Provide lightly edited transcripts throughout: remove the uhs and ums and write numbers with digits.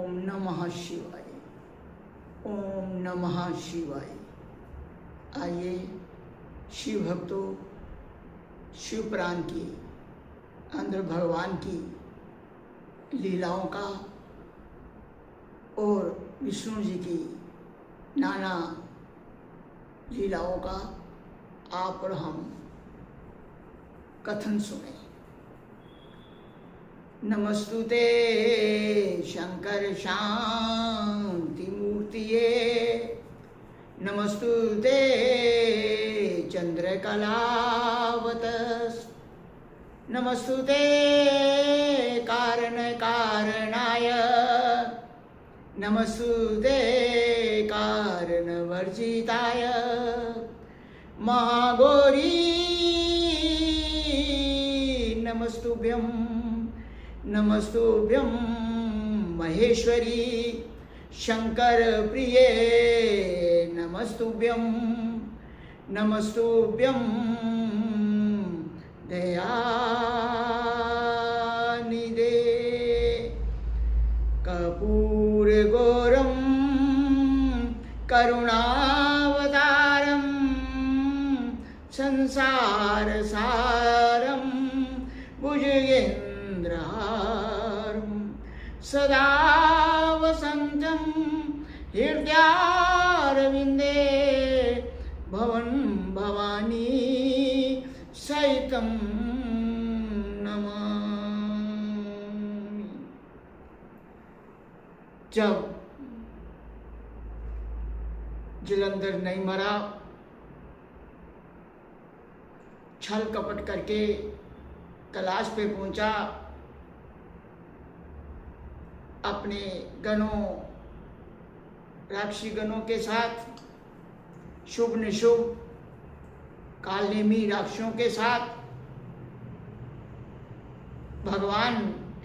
ओम नमः शिवाय, ओम नमः शिवाय। आइए शिव भक्तों, शिव पुराण की, अंदर भगवान की लीलाओं का और विष्णु जी की नाना लीलाओं का आप और हम कथन सुने। नमस्तुते शंकर शांति मूर्तिये, नमस्तुते चंद्रकलावतस, नमस्तुते कारण कारणाय, नमस्तुते कारण वर्जिताय, महागौरी नमस्तुभ्यं, नमस्तुभ्यं महेश्वरी, शंकर प्रिये नमस्तुभ्यं, नमस्तुभ्यं दयानिधे, कर्पूर गौरम करुणावतारम, संसार सारम भुजगेन्द्रहारम, सदा वसन्तं हृदयारविन्दे, भवन भवानी सहितं नमामि। जब जलंधर नहीं मरा, छल कपट करके कैलाश पे पहुंचा, अपने गणों, राक्षसी गणों के साथ, शुभ निशुभ कालनेमी राक्षसों के साथ भगवान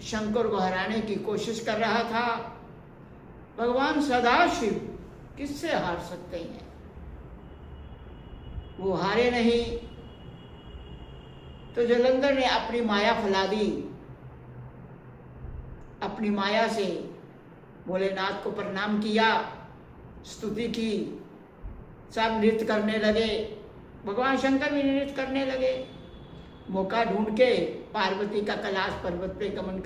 शंकर को हराने की कोशिश कर रहा था। भगवान सदाशिव किससे हार सकते हैं? वो हारे नहीं। तो जलंधर ने अपनी माया फैला दी, अपनी माया से भोलेनाथ को प्रणाम किया, स्तुति की, सब नृत्य करने लगे। भगवान शंकर भी नृत्य करने लगे। मौका ढूंढ के पार्वती का कैलाश पर्वत पे गमन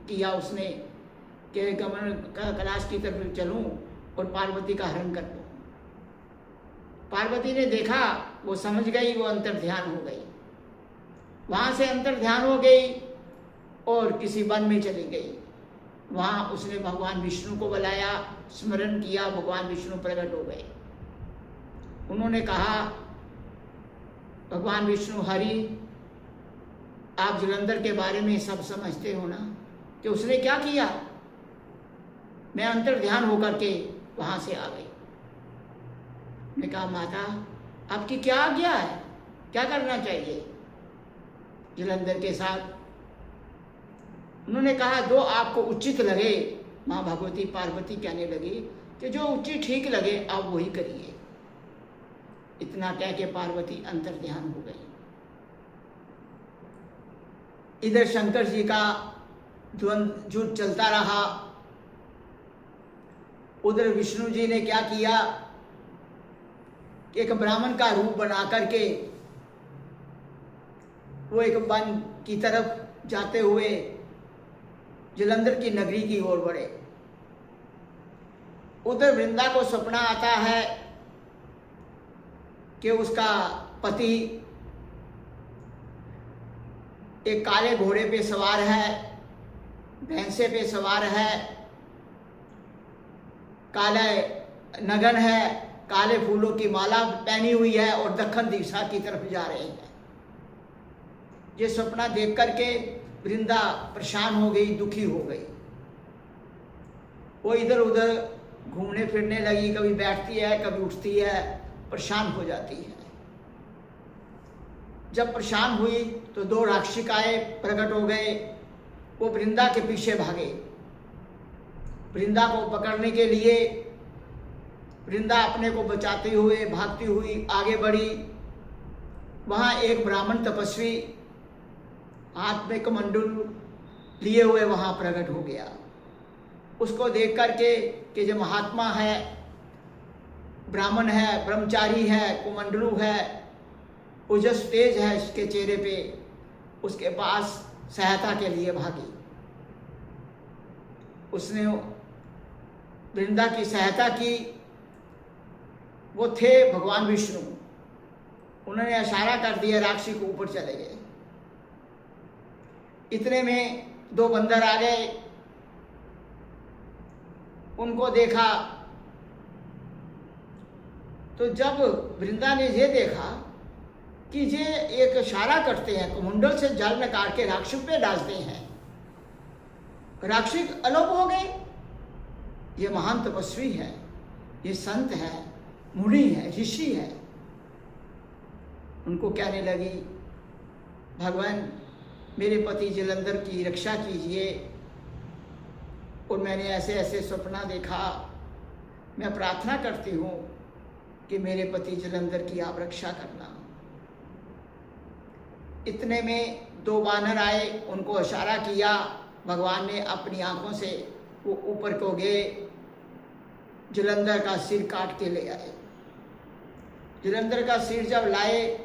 किया उसने कि गमन का कैलाश की तरफ चलूं और पार्वती का हरण कर दूं। पार्वती ने देखा, वो समझ गई, वो अंतर ध्यान हो गई। वहां से अंतर ध्यान हो गई और किसी वन में चली गई। वहां उसने भगवान विष्णु को बुलाया, स्मरण किया, भगवान विष्णु प्रकट हो गए। उन्होंने कहा, भगवान विष्णु हरि, आप जलंधर के बारे में सब समझते हो ना, कि उसने क्या किया? मैं अंतर ध्यान होकर के वहां से आ गई। मैं कहा, माता आपकी क्या आज्ञा है, क्या करना चाहिए जलंधर के साथ? उन्होंने कहा, जो आपको उचित लगे। माँ भगवती पार्वती कहने लगी कि जो उचित ठीक लगे आप वही करिए। इतना कह के पार्वती अंतर ध्यान हो गई। इधर शंकर जी का युद्ध चलता रहा। उधर विष्णु जी ने क्या किया, एक ब्राह्मण का रूप बना करके वो एक वन की तरफ जाते हुए जलंधर की नगरी की ओर बढ़े। उधर वृंदा को सपना आता है कि उसका पति एक काले घोड़े पे सवार है, भैंसे पे सवार है, काले नगन है, काले फूलों की माला पहनी हुई है और दक्षिण दिशा की तरफ जा रहे हैं। ये सपना देख करके वृंदा परेशान हो गई, दुखी हो गई। वो इधर उधर घूमने फिरने लगी, कभी बैठती है, कभी उठती है, परेशान हो जाती है। जब परेशान हुई तो दो राक्षसिकाएं प्रकट हो गए। वो वृंदा के पीछे भागे। वृंदा को पकड़ने के लिए वृंदा अपने को बचाते हुए भागती हुई आगे बढ़ी। वहाँ एक ब्राह्मण तपस्वी हाथ में कमंडल लिए हुए वहाँ प्रकट हो गया। उसको देख करके कि जो महात्मा है, ब्राह्मण है, ब्रह्मचारी है, कुमंडलू है, ओजस तेज है इसके चेहरे पे, उसके पास सहायता के लिए भागी। उसने वृंदा की सहायता की। वो थे भगवान विष्णु। उन्होंने इशारा कर दिया, राक्षसी को ऊपर चले गए। इतने में दो बंदर आ गए, उनको देखा। तो जब वृंदा ने ये देखा कि ये एक इशारा करते हैं, कमंडल से जल निकाल के राक्षस पे डालते हैं, राक्षस अलोप हो गए। ये महान तपस्वी है, ये संत है, मुनि है, ऋषि है। उनको कहने लगी, भगवान मेरे पति जलंधर की रक्षा कीजिए, और मैंने ऐसे ऐसे सपना देखा, मैं प्रार्थना करती हूँ कि मेरे पति जलंधर की आप रक्षा करना। इतने में दो वानर आए, उनको इशारा किया। भगवान ने अपनी आंखों से वो ऊपर को गए, जलंधर का सिर काट के ले आए। जलंधर का सिर जब लाए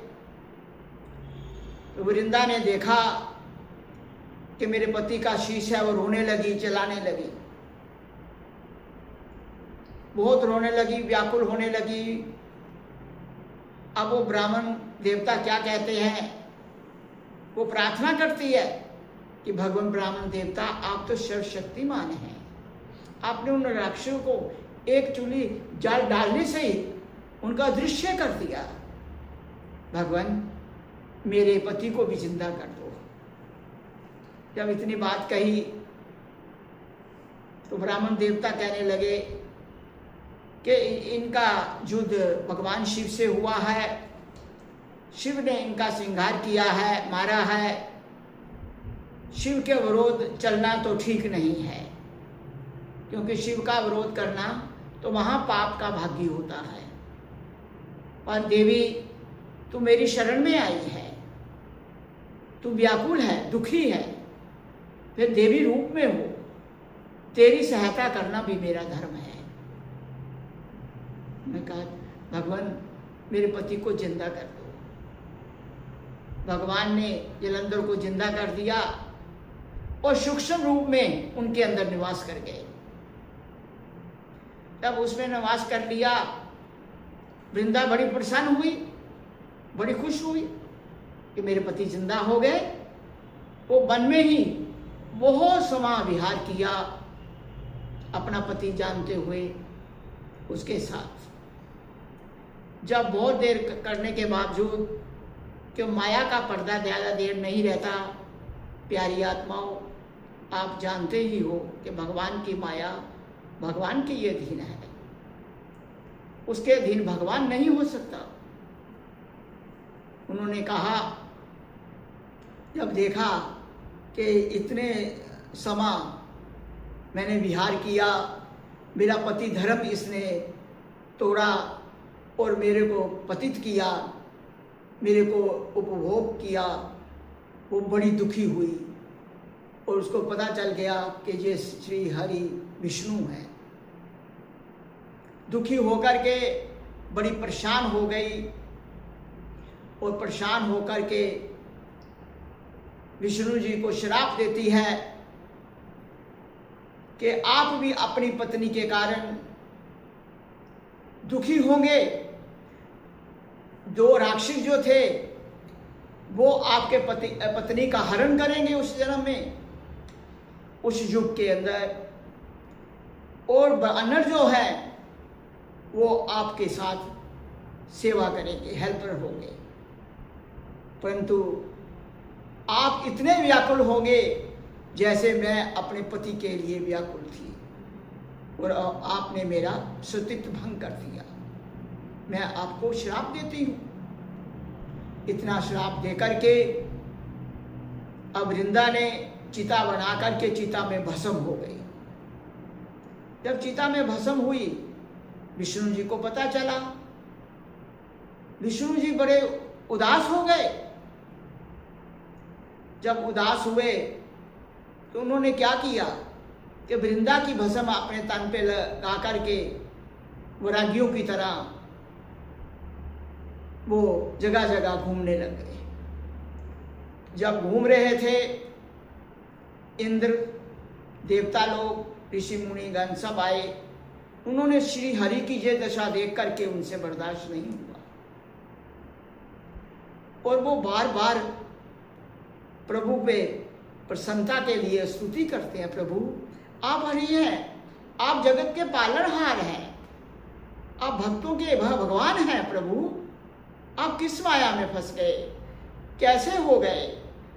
तो वृंदा ने देखा कि मेरे पति का शीश है, वो रोने लगी, चलाने लगी, बहुत रोने लगी, व्याकुल होने लगी। अब वो ब्राह्मण देवता क्या कहते हैं, वो प्रार्थना करती है कि भगवान ब्राह्मण देवता आप तो सर्वशक्तिमान हैं, आपने उन राक्षसों को एक चूली जाल डालने से ही उनका दृश्य कर दिया। भगवान मेरे पति को भी जिंदा कर दो। जब इतनी बात कही तो ब्राह्मण देवता कहने लगे कि इनका युद्ध भगवान शिव से हुआ है, शिव ने इनका श्रृंगार किया है, मारा है। शिव के विरोध चलना तो ठीक नहीं है, क्योंकि शिव का विरोध करना तो महापाप का भागी होता है। पर देवी तू मेरी शरण में आई है, तू व्याकुल है, दुखी है, फिर देवी रूप में हो, तेरी सहायता करना भी मेरा धर्म है। मैं कहा भगवान मेरे पति को जिंदा कर दो। भगवान ने जलंधर को जिंदा कर दिया और सूक्ष्म रूप में उनके अंदर निवास कर गए। तब उसमें निवास कर लिया। वृंदा बड़ी प्रसन्न हुई, बड़ी खुश हुई कि मेरे पति जिंदा हो गए। वो वन में ही बहुत समय विहार किया, अपना पति जानते हुए उसके साथ। जब बहुत देर करने के बावजूद, क्यों माया का पर्दा ज़्यादा देर नहीं रहता, प्यारी आत्माओं आप जानते ही हो कि भगवान की माया भगवान के ये अधीन है, उसके अधीन भगवान नहीं हो सकता। उन्होंने कहा, जब देखा कि इतने समय मैंने विहार किया, मेरा पति धर्म इसने तोड़ा और मेरे को पतित किया, मेरे को उपभोग किया, वो बड़ी दुखी हुई और उसको पता चल गया कि ये श्री हरि विष्णु है। दुखी होकर के बड़ी परेशान हो गई और परेशान होकर के विष्णु जी को श्राप देती है कि आप भी अपनी पत्नी के कारण दुखी होंगे। दो राक्षस जो थे वो आपके पत्नी का हरण करेंगे उस जन्म में, उस युग के अंदर, और वानर जो है वो आपके साथ सेवा करेंगे, हेल्पर होंगे। परंतु आप इतने व्याकुल होंगे जैसे मैं अपने पति के लिए व्याकुल थी, और आपने मेरा सतीत्व भंग कर दिया, मैं आपको श्राप देती हूँ। इतना श्राप देकर के अब वृंदा ने चिता बना करके चिता में भस्म हो गई। जब चिता में भस्म हुई, विष्णु जी को पता चला। विष्णु जी बड़े उदास हो गए। जब उदास हुए तो उन्होंने क्या किया, कि वृंदा की भस्म अपने तन पे लगा करके वैरागियों की तरह वो जगह जगह घूमने लग गए। जब घूम रहे थे, इंद्र, देवता लोग, ऋषि मुनिगण सब आए। उन्होंने श्री हरि की ये दशा देख करके उनसे बर्दाश्त नहीं हुआ और वो बार बार प्रभु पे प्रसन्नता के लिए स्तुति करते हैं। प्रभु आप हरि हैं, आप जगत के पालनहार हैं, आप भक्तों के भगवान हैं। प्रभु आप किस माया में फंस गए, कैसे हो गए,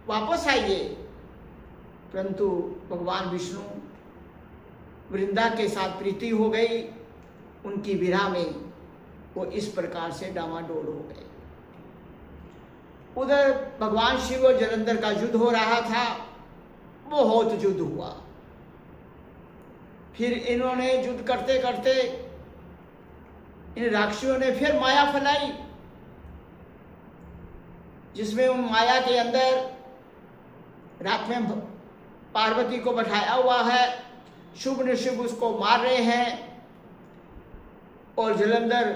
वापस आइए। परंतु भगवान विष्णु, वृंदा के साथ प्रीति हो गई, उनकी विरह में वो इस प्रकार से डामाडोल हो गए। उधर भगवान शिव और जलंधर का युद्ध हो रहा था, बहुत युद्ध हुआ। फिर इन्होंने युद्ध करते करते इन राक्षसों ने फिर माया फैलाई, जिसमें उन माया के अंदर रात में पार्वती को बैठाया हुआ है, शुभ निशुभ उसको मार रहे हैं और जलंधर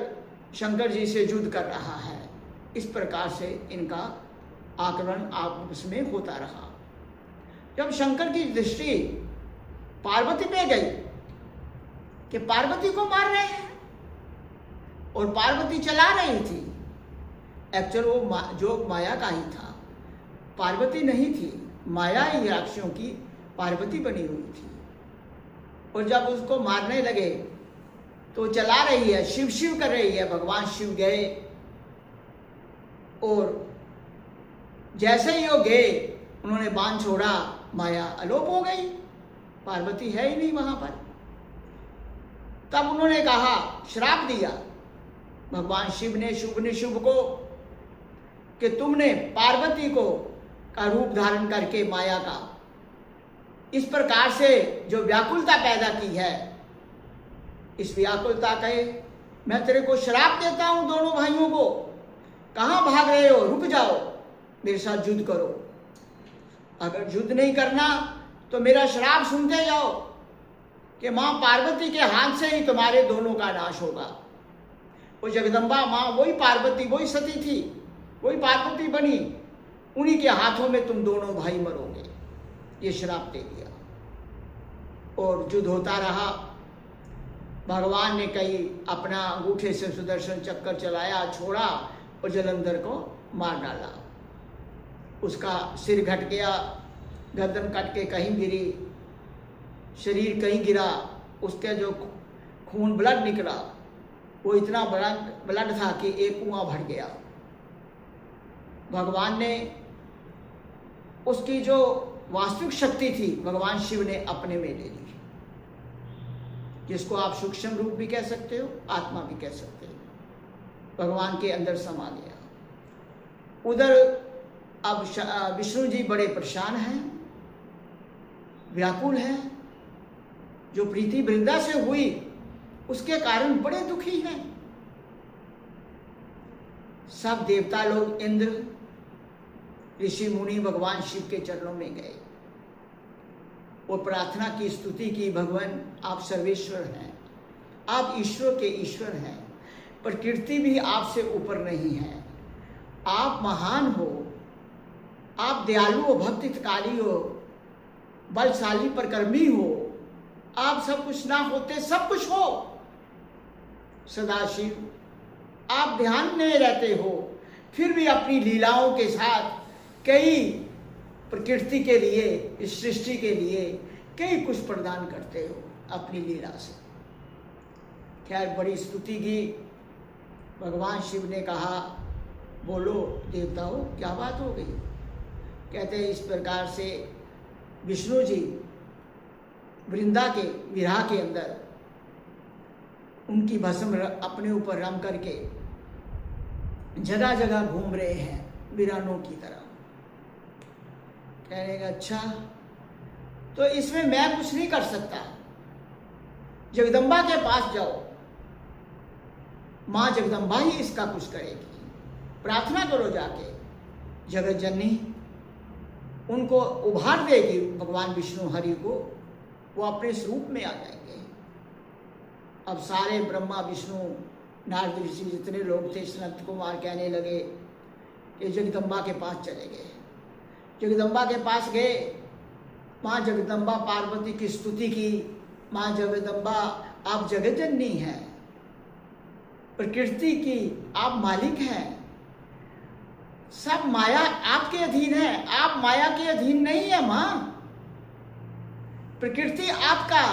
शंकर जी से युद्ध कर रहा है। इस प्रकार से इनका आक्रमण आपस में होता रहा। जब शंकर की दृष्टि पार्वती पे गई कि पार्वती को मार रहे हैं और पार्वती चला रही थी, एक्चुअल वो जो माया का ही था, पार्वती नहीं थी, माया ही राक्षसों की पार्वती बनी हुई थी। और जब उसको मारने लगे तो चला रही है, शिव शिव कर रही है। भगवान शिव गए और जैसे ही वो गए, उन्होंने बाण छोड़ा, माया अलोप हो गई, पार्वती है ही नहीं वहां पर। तब उन्होंने कहा, श्राप दिया भगवान शिव ने शुभ निशुभ को कि तुमने पार्वती को का रूप धारण करके माया का इस प्रकार से जो व्याकुलता पैदा की है, इस व्याकुलता के मैं तेरे को श्राप देता हूं, दोनों भाइयों को। कहां भाग रहे हो, रुक जाओ, मेरे साथ युद्ध करो। अगर युद्ध नहीं करना तो मेरा श्राप सुनते जाओ कि मां पार्वती के हाथ से ही तुम्हारे दोनों का नाश होगा। वो जगदम्बा मां वही पार्वती, वही सती थी, वही पार्वती बनी, उन्हीं के हाथों में तुम दोनों भाई मरोगे। ये श्राप दे दिया और युद्ध होता रहा। भगवान ने कई अपना अंगूठे से सुदर्शन चक्कर चलाया, छोड़ा और जलंधर को मार डाला। उसका सिर घट गया, गर्दन कट के कहीं गिरी, शरीर कहीं गिरा, उसके जो खून ब्लड निकला वो इतना ब्लड था कि एक कुआं भर गया। भगवान ने उसकी जो वास्तविक शक्ति थी, भगवान शिव ने अपने में ले ली, जिसको आप सूक्ष्म रूप भी कह सकते हो, आत्मा भी कह सकते हो। भगवान के अंदर समा गया। उधर अब विष्णु जी बड़े परेशान हैं, व्याकुल हैं। जो प्रीति वृंदा से हुई उसके कारण बड़े दुखी हैं। सब देवता लोग, इंद्र, ऋषि मुनि भगवान शिव के चरणों में गए और प्रार्थना की, स्तुति की, भगवान आप सर्वेश्वर हैं, आप ईश्वर के ईश्वर हैं, प्रकृति भी आपसे ऊपर नहीं है, आप महान हो, आप दयालु हो, भक्त हितकारी हो, बलशाली परकर्मी हो, आप सब कुछ ना होते सब कुछ हो। सदाशिव आप ध्यान में रहते हो, फिर भी अपनी लीलाओं के साथ कई प्रकृति के लिए, इस सृष्टि के लिए कई कुछ प्रदान करते हो अपनी लीला से। खैर बड़ी स्तुति की। भगवान शिव ने कहा, बोलो देवताओं क्या बात हो गई। कहते हैं इस प्रकार से विष्णु जी वृंदा के विरह के अंदर उनकी भस्म अपने ऊपर रम करके जगह जगह घूम रहे हैं वीरानों की तरह। कहने का अच्छा, तो इसमें मैं कुछ नहीं कर सकता, जगदम्बा के पास जाओ, मां जगदम्बा ही इसका कुछ करेगी, प्रार्थना करो जाके, जगत जननी उनको उभार देगी, भगवान विष्णु हरि को वो अपने स्वरूप में आ जाएंगे। अब सारे ब्रह्मा विष्णु नारद ऋषि जितने लोग थे सनत कुमार कहने लगे कि जगदम्बा के पास चले गए। जगदम्बा के पास गए, माँ जगदम्बा पार्वती की स्तुति की। माँ जगदम्बा आप जगत जननी हैं, प्रकृति की आप मालिक हैं, सब माया आपके अधीन है, आप माया के अधीन नहीं है माँ। प्रकृति आपका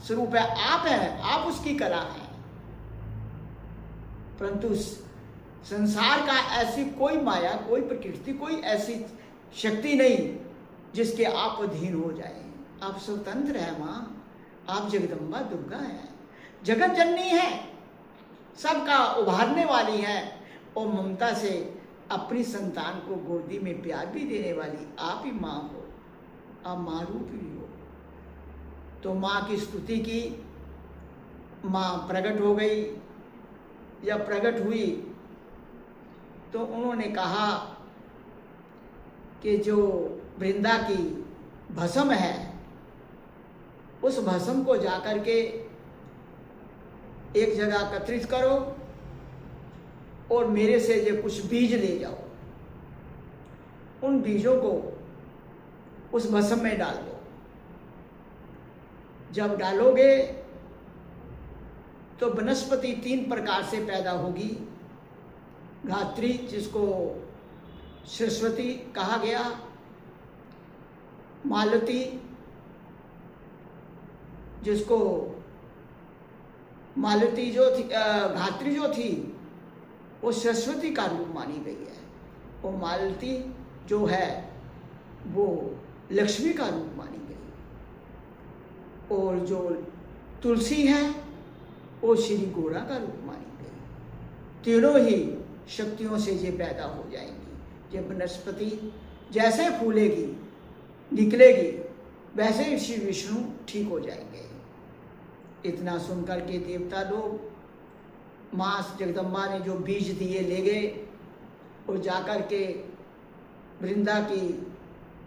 स्वरूप है, आप है, आप उसकी कला है। परंतु संसार का ऐसी कोई माया, कोई प्रकृति, कोई ऐसी शक्ति नहीं जिसके आप अधीन हो जाए। आप स्वतंत्र है माँ, आप जगदम्बा दुर्गा है, जगत जननी है, सबका उभारने वाली है और ममता से अपनी संतान को गोदी में प्यार भी देने वाली आप ही माँ हो, आप माँ रूप ही हो। तो माँ की स्तुति की, माँ प्रकट हो गई। जब प्रकट हुई तो उन्होंने कहा कि जो वृंदा की भस्म है उस भस्म को जाकर के एक जगह एकत्रित करो और मेरे से जो कुछ बीज ले जाओ, उन बीजों को उस भस्म में डाल दो। जब डालोगे तो वनस्पति 3 प्रकार से पैदा होगी। धात्री जिसको सरस्वती कहा गया, मालती जिसको मालती जो थी, धात्री जो थी वो सरस्वती का रूप मानी गई है, और मालती जो है वो लक्ष्मी का रूप मानी गई, और जो तुलसी है वो श्री गोरा का रूप मानी गई। तीनों ही शक्तियों से ये पैदा हो जाएंगी। ये वनस्पति जैसे फूलेगी निकलेगी वैसे ही श्री विष्णु ठीक हो जाएंगे। इतना सुनकर के देवता लोग माँ जगदम्बा ने जो बीज दिए ले गए और जाकर के वृंदा की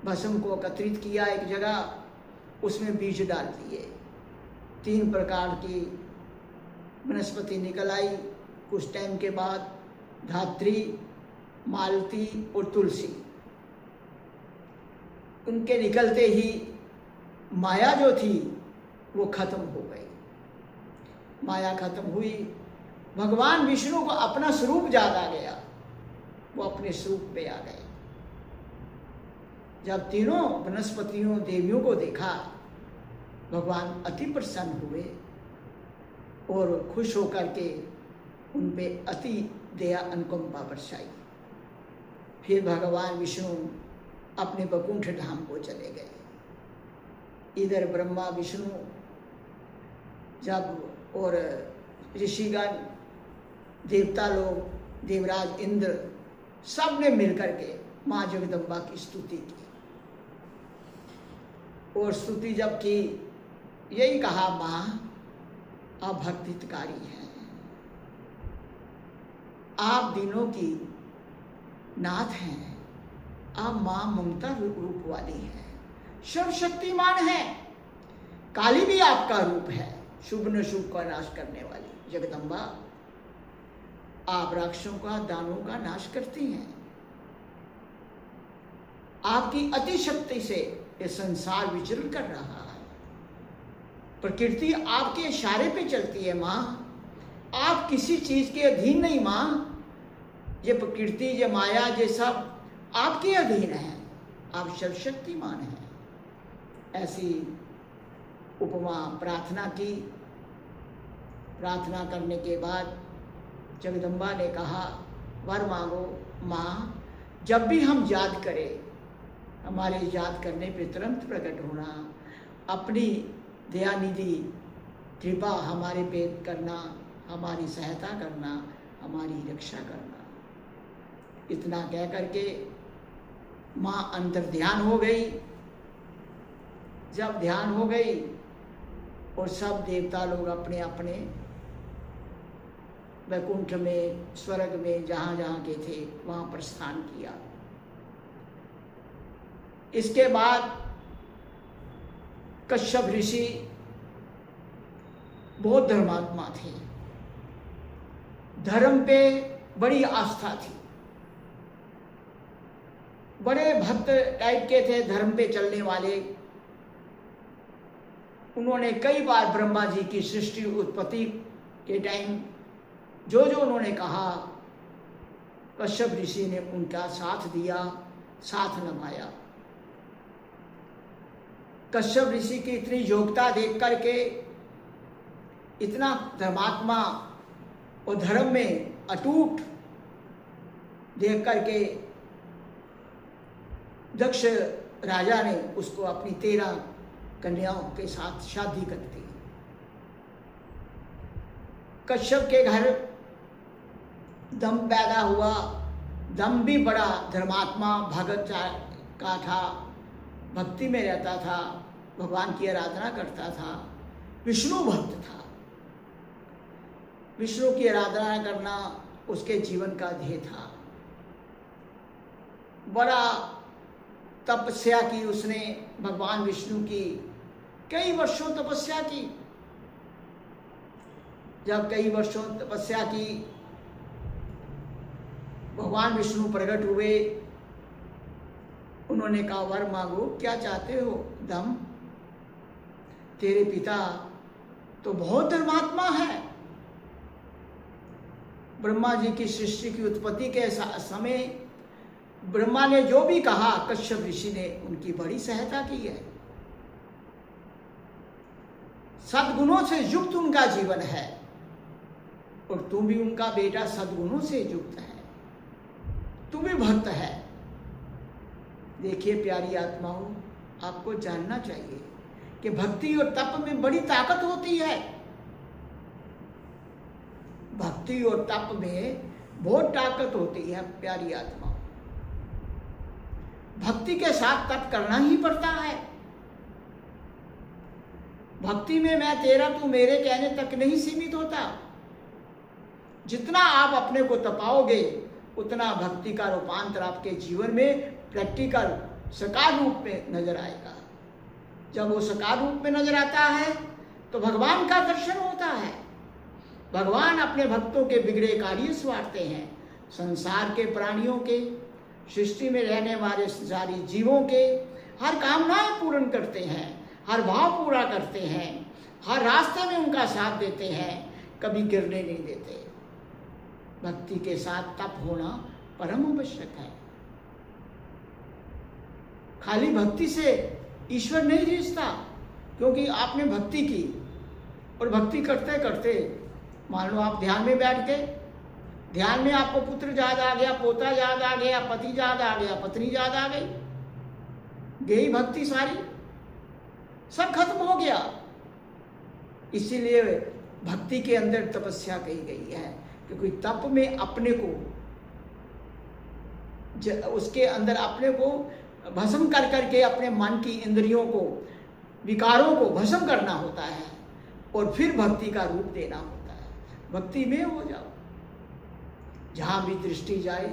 भस्म को एकत्रित किया एक जगह, उसमें बीज डाल दिए। 3 प्रकार की वनस्पति निकल आई। कुछ टाइम के बाद धात्री, मालती और तुलसी, उनके निकलते ही माया जो थी वो खत्म हो गई। माया खत्म हुई, भगवान विष्णु को अपना स्वरूप याद आ गया, वो अपने स्वरूप पे आ गए। जब तीनों वनस्पतियों देवियों को देखा, भगवान अति प्रसन्न हुए और खुश होकर के उन पे अति दया अनुकंपा बरसाई। फिर भगवान विष्णु अपने वैकुंठ धाम को चले गए। इधर ब्रह्मा विष्णु जब और ऋषिगण, देवता लोग, देवराज इंद्र, सब ने मिलकर के माँ जगदम्बा की स्तुति की। और स्तुति जब की, यही कहा माँ आप भक्तिकारी हैं, आप दिनों की नाथ हैं, आप माँ ममता रूप वाली हैं, सर्वशक्तिमान है, काली भी आपका रूप है, शुभ न शुभ का नाश करने वाली जगदम्बा, आप राक्षसों का, दानों का नाश करती हैं। आपकी अति शक्ति से ये संसार विचरण कर रहा है, प्रकृति आपके इशारे पे चलती है माँ, आप किसी चीज के अधीन नहीं माँ। ये प्रकृति, ये माया, ये सब आपके अधीन है, आप सर्वशक्तिमान हैं। ऐसी उपमा प्रार्थना की। प्रार्थना करने के बाद जगदम्बा ने कहा वर मांगो माँ, जब भी हम याद करें, हमारे याद करने पे तुरंत प्रकट होना, अपनी दयानिधि कृपा हमारे पे करना, हमारी सहायता करना, हमारी रक्षा करना। इतना कह करके माँ अंतर ध्यान हो गई। जब ध्यान हो गई और सब देवता लोग अपने अपने वैकुंठ में, स्वर्ग में, जहाँ जहाँ के थे वहाँ प्रस्थान किया। इसके बाद कश्यप ऋषि बहुत धर्मात्मा थे, धर्म पे बड़ी आस्था थी, बड़े भक्त टाइप के थे, धर्म पे चलने वाले। उन्होंने कई बार ब्रह्मा जी की सृष्टि उत्पत्ति के टाइम जो जो उन्होंने कहा, कश्यप ऋषि ने उनका साथ दिया, साथ निभाया। कश्यप ऋषि की इतनी योग्यता देख करके, इतना धर्मात्मा और धर्म में अटूट देख करके दक्ष राजा ने उसको अपनी 13 कन्याओं के साथ शादी कर दी। कश्यप के घर दम पैदा हुआ। दम भी बड़ा धर्मात्मा भगत का था, भक्ति में रहता था, भगवान की आराधना करता था, विष्णु भक्त था। विष्णु की आराधना करना उसके जीवन का ध्येय था। बड़ा तपस्या की उसने भगवान विष्णु की, कई वर्षों तपस्या की। जब कई वर्षों तपस्या की, भगवान विष्णु प्रकट हुए। उन्होंने कहा, वर मांगो, क्या चाहते हो? दम, तेरे पिता तो बहुत धर्मात्मा है। ब्रह्मा जी की सृष्टि की उत्पत्ति के समय ब्रह्मा ने जो भी कहा, कश्यप ऋषि ने उनकी बड़ी सहायता की है। सद्गुणों से युक्त उनका जीवन है, और तू भी उनका बेटा सद्गुणों से युक्त है, तू भी भक्त है। देखिए प्यारी आत्माओं, आपको जानना चाहिए कि भक्ति और तप में बड़ी ताकत होती है। भक्ति और तप में बहुत ताकत होती है प्यारी आत्मा। भक्ति के साथ तप करना ही पड़ता है। भक्ति में मैं तेरा तू मेरे कहने तक नहीं सीमित होता। जितना आप अपने को तपाओगे, उतना भक्ति का रूपांतर आपके जीवन में प्रैक्टिकल साकार रूप में नजर आएगा। जब वो साकार रूप में नजर आता है तो भगवान का दर्शन होता है। भगवान अपने भक्तों के बिगड़े कार्य संवारते हैं। संसार के प्राणियों के, सृष्टि में रहने वाले सारी जीवों के हर कामनाएं पूर्ण करते हैं, हर भाव पूरा करते हैं, हर रास्ते में उनका साथ देते हैं, कभी गिरने नहीं देते। भक्ति के साथ तप होना परम आवश्यक है। खाली भक्ति से ईश्वर नहीं रिश्ता, क्योंकि आपने भक्ति की और भक्ति करते करते मान लो आप ध्यान में बैठ गए, ध्यान में आपको पुत्र याद आ गया, पोता याद आ गया, पति याद आ गया, पत्नी याद आ गई, गई भक्ति सारी, सब खत्म हो गया। इसीलिए भक्ति के अंदर तपस्या कही गई है, क्योंकि तप में अपने को उसके अंदर अपने को भस्म कर करके अपने मन की इंद्रियों को, विकारों को भस्म करना होता है, और फिर भक्ति का रूप देना होता है। भक्ति में हो जाओ, जहां भी दृष्टि जाए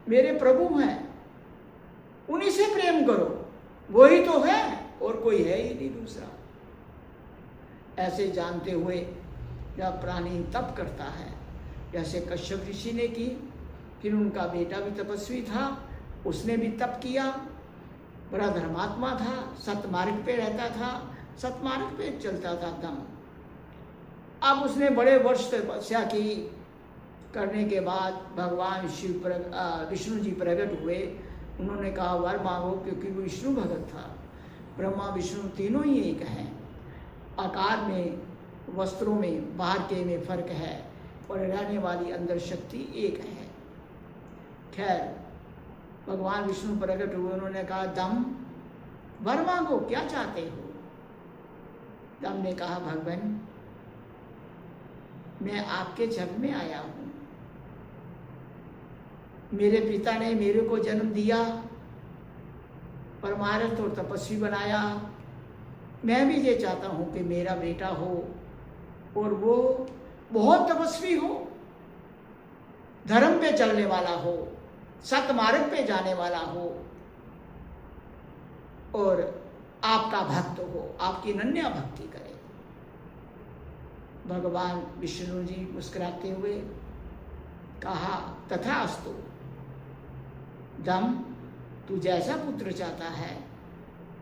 मेरे प्रभु हैं, उन्हीं से प्रेम करो, वही तो है और कोई है ही नहीं दूसरा। ऐसे जानते हुए जब प्राणी तप करता है, जैसे कश्यप ऋषि ने की, फिर उनका बेटा भी तपस्वी था, उसने भी तप किया, बड़ा धर्मात्मा था, सतमार्ग पे रहता था, सतमार्ग पे चलता था दम। अब उसने बड़े वर्ष तपस्या की, करने के बाद भगवान विष्णु जी प्रकट हुए। उन्होंने कहा वर मांगो, क्योंकि वो विष्णु भगत था। ब्रह्मा विष्णु तीनों ही एक हैं, आकार में, वस्त्रों में, बाहर के में फर्क है, और रहने वाली अंदर शक्ति एक है। खैर भगवान विष्णु प्रकट हुए, उन्होंने कहा दम वर मांगो, क्या चाहते हो? दम ने कहा भगवान, मैं आपके जन्म में आया हूं, मेरे पिता ने मेरे को जन्म दिया, परमार्थ और तपस्वी बनाया। मैं भी ये चाहता हूं कि मेरा बेटा हो और वो बहुत तपस्वी हो, धर्म पे चलने वाला हो, सतमार्ग पे जाने वाला हो, और आपका भक्त हो, आपकी अनन्या भक्ति करे। भगवान विष्णु जी मुस्कुराते हुए कहा, तथास्तु, दम, तू जैसा पुत्र चाहता है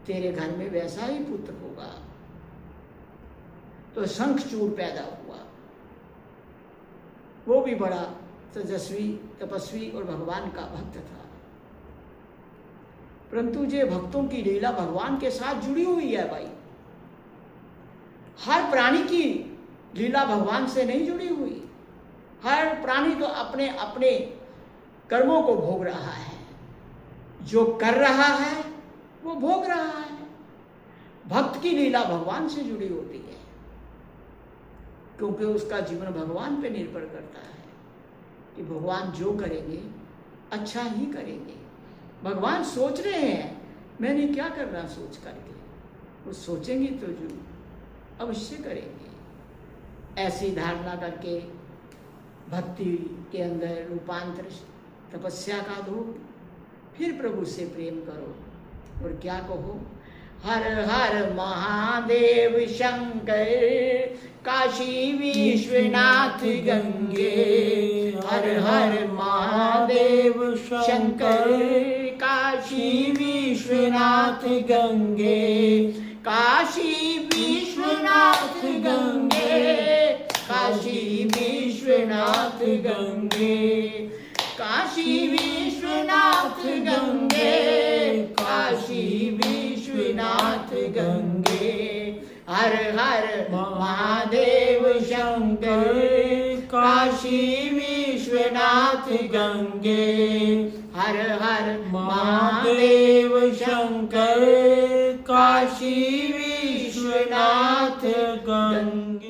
तेरे घर में वैसा ही पुत्र होगा। तो शंखचूड़ पैदा हुआ। वो भी बड़ा तेजस्वी, तपस्वी और भगवान का भक्त था। परंतु ये भक्तों की लीला भगवान के साथ जुड़ी हुई है भाई। हर प्राणी की लीला भगवान से नहीं जुड़ी हुई। हर प्राणी तो अपने अपने कर्मों को भोग रहा है। जो कर रहा है वो भोग रहा है। भक्त की लीला भगवान से जुड़ी होती है, क्योंकि उसका जीवन भगवान पे निर्भर करता है कि भगवान जो करेंगे अच्छा ही करेंगे। भगवान सोच रहे हैं मैंने क्या करना, सोच करके वो सोचेंगे तो जो अवश्य करेंगे। ऐसी धारणा करके भक्ति के अंदर रूपांतर तपस्या का दो, फिर प्रभु से प्रेम करो और क्या कहो, हर हर महादेव शंकर काशी विश्वनाथ गंगे। हर हर महादेव शंकर काशी विश्वनाथ गंगे। काशी विश्वनाथ गंगे। काशी विश्वनाथ गंगे। काशी विश्वनाथ गंगे। काशी विश्वनाथ गंगे। हर हर महादेव शंकर काशी विश्वनाथ गंगे। हर हर महादेव शंकर काशी विश्वनाथ गंगे।